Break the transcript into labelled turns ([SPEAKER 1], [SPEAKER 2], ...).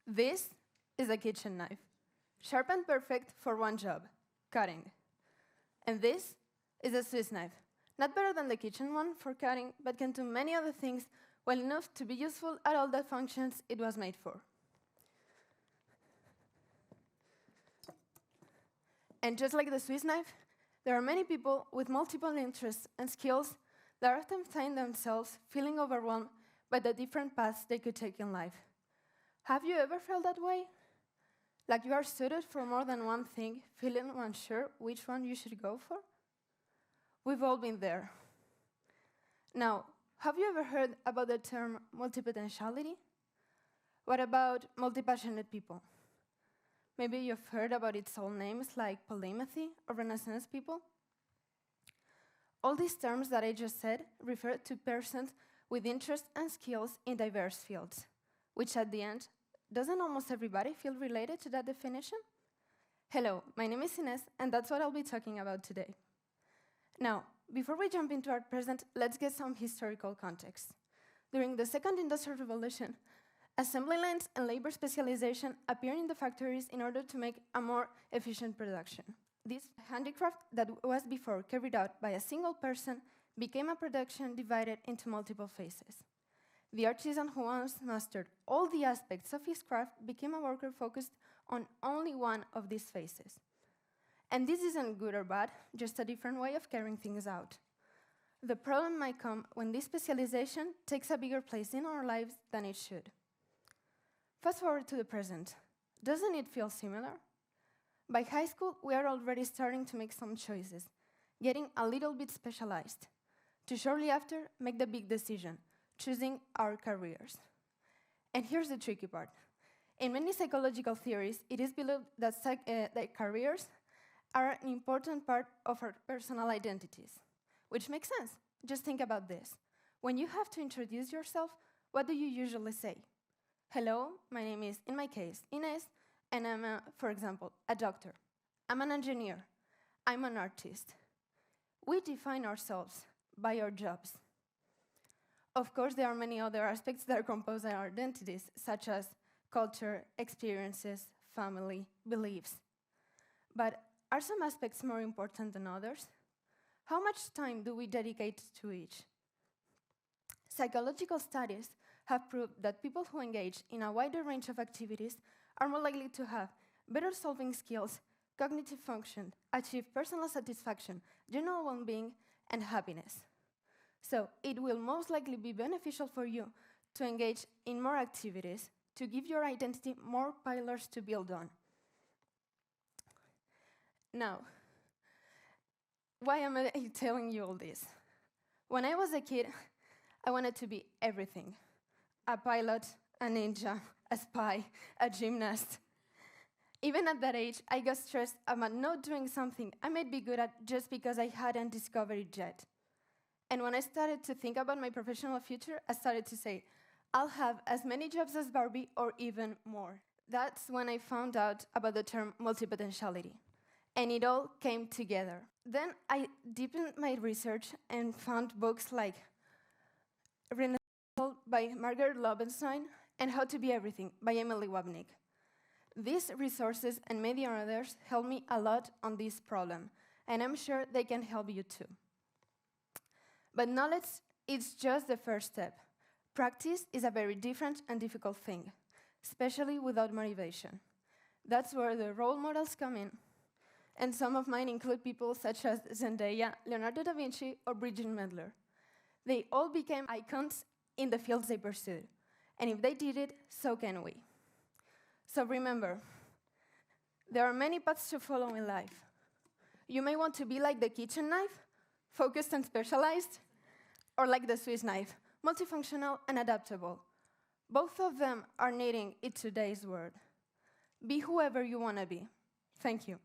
[SPEAKER 1] This is a kitchen knife, sharp and perfect for one job, cutting. And this is a Swiss knife, not better than the kitchen one for cutting, but can do many other things well enough to be useful at all the functions it was made for. And just like the Swiss knife, there are many people with multiple interests and skills that often find themselves feeling overwhelmed by the different paths they could take in life. Have you ever felt that way? Like you are suited for more than one thing, feeling unsure which one you should go for? We've all been there. Now, have you ever heard about the term multipotentiality? What about multi-passionate people? Maybe you've heard about its old names like polymathy or Renaissance people. All these terms that I just said refer to persons with interests and skills in diverse fields, which at the end, doesn't almost everybody feel related to that definition? Hello, my name is Ines, and that's what I'll be talking about today. Now, before we jump into our present, let's get some historical context. During the Second Industrial Revolution, assembly lines and labor specialization appeared in the factories in order to make a more efficient production. This handicraft that was before carried out by a single person became a production divided into multiple phases. The artisan who once mastered all the aspects of his craft became a worker focused on only one of these phases. And this isn't good or bad, just a different way of carrying things out. The problem might come when this specialization takes a bigger place in our lives than it should. Fast forward to the present. Doesn't it feel similar? By high school, we are already starting to make some choices, getting a little bit specialized, to shortly after make the big decision, choosing our careers. And here's the tricky part. In many psychological theories, it is believed that careers are an important part of our personal identities, which makes sense. Just think about this. When you have to introduce yourself, what do you usually say? Hello, my name is, in my case, Ines, and I'm, for example, a doctor. I'm an engineer. I'm an artist. We define ourselves by our jobs. Of course, there are many other aspects that compose our identities, such as culture, experiences, family, beliefs. But are some aspects more important than others? How much time do we dedicate to each? Psychological studies have proved that people who engage in a wider range of activities are more likely to have better solving skills, cognitive function, achieve personal satisfaction, general well-being, and happiness. So it will most likely be beneficial for you to engage in more activities, to give your identity more pillars to build on. Now, why am I telling you all this? When I was a kid, I wanted to be everything. A pilot, a ninja, a spy, a gymnast. Even at that age, I got stressed about not doing something I might be good at just because I hadn't discovered it yet. And when I started to think about my professional future, I started to say, I'll have as many jobs as Barbie or even more. That's when I found out about the term multipotentiality. And it all came together. Then I deepened my research and found books like Renaissance by Margaret Loewenstein and How to Be Everything by Emily Wapnick. These resources and many others helped me a lot on this problem, and I'm sure they can help you too. But knowledge is just the first step. Practice is a very different and difficult thing, especially without motivation. That's where the role models come in. And some of mine include people such as Zendaya, Leonardo da Vinci, or Bridget Mendler. They all became icons in the fields they pursued. And if they did it, so can we. So remember, there are many paths to follow in life. You may want to be like the kitchen knife, focused and specialized, or like the Swiss knife, multifunctional and adaptable. Both of them are needing in today's world. Be whoever you want to be. Thank you.